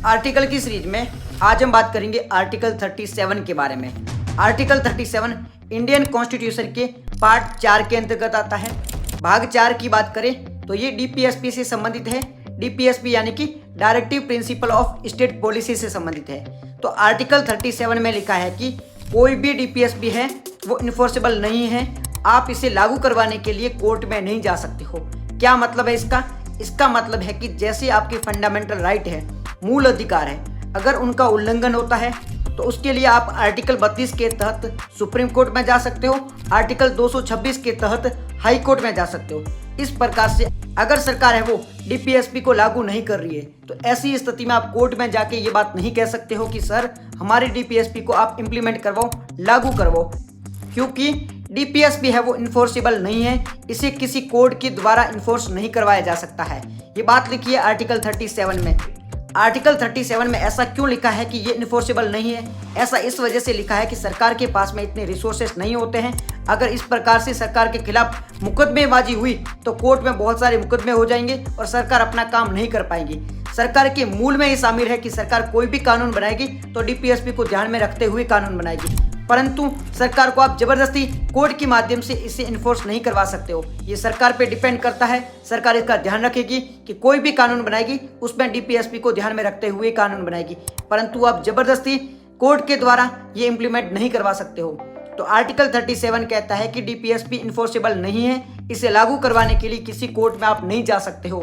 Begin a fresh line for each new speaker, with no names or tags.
Article की series में आज हम बात करेंगे आर्टिकल 37 के बारे में। आर्टिकल 37 इंडियन कॉन्स्टिट्यूशन के पार्ट 4 के अंतर्गत आता है। भाग 4 की बात करें तो ये डीपीएसपी से संबंधित है। डीपीएसपी यानी कि directive principle of state policy से संबंधित है। तो आर्टिकल 37 में लिखा है कि कोई भी डीपीएसपी है वो इन्फोर्सेबल नहीं है। आप इसे लागू करवाने के लिए कोर्ट में नहीं जा सकते हो। क्या मतलब है इसका? इसका मतलब है कि जैसे आपके फंडामेंटल राइट है, मूल अधिकार है, अगर उनका उल्लंघन होता है तो उसके लिए आप आर्टिकल 32 के तहत सुप्रीम कोर्ट में जा सकते हो, आर्टिकल 226 के तहत हाई कोर्ट में जा सकते हो। इस प्रकार से अगर सरकार है वो डीपीएसपी को लागू नहीं कर रही है तो ऐसी स्थिति में आप कोर्ट में जाके ये बात नहीं कह सकते हो कि सर हमारे डीपीएसपी को आप इम्प्लीमेंट करवाओ, लागू करवाओ, क्योंकि डीपीएसपी है वो इन्फोर्सेबल नहीं है। इसे किसी कोर्ट के द्वारा इन्फोर्स नहीं करवाया जा सकता है। ये बात लिखी है आर्टिकल 37 में। आर्टिकल 37 में ऐसा क्यों लिखा है कि ये इन्फोर्सेबल नहीं है? ऐसा इस वजह से लिखा है कि सरकार के पास में इतने रिसोर्सेस नहीं होते हैं। अगर इस प्रकार से सरकार के खिलाफ मुकदमेबाजी हुई तो कोर्ट में बहुत सारे मुकदमे हो जाएंगे और सरकार अपना काम नहीं कर पाएगी। सरकार के मूल में ये शामिल है कि सरकार कोई भी कानून बनाएगी तो डीपीएसपी को ध्यान में रखते हुए कानून बनाएगी, परंतु सरकार को आप जबरदस्ती कोर्ट के माध्यम से इसे इन्फोर्स नहीं करवा सकते हो। ये सरकार पे डिपेंड करता है। सरकार इसका ध्यान रखेगी कि कोई भी कानून बनाएगी उसमें डीपीएसपी को ध्यान में रखते हुए कानून बनाएगी, परंतु आप जबरदस्ती कोर्ट के द्वारा ये इम्प्लीमेंट नहीं करवा सकते हो। तो आर्टिकल 37 कहता है कि डीपीएसपी इन्फोर्सेबल नहीं है। इसे लागू करवाने के लिए किसी कोर्ट में आप नहीं जा सकते हो।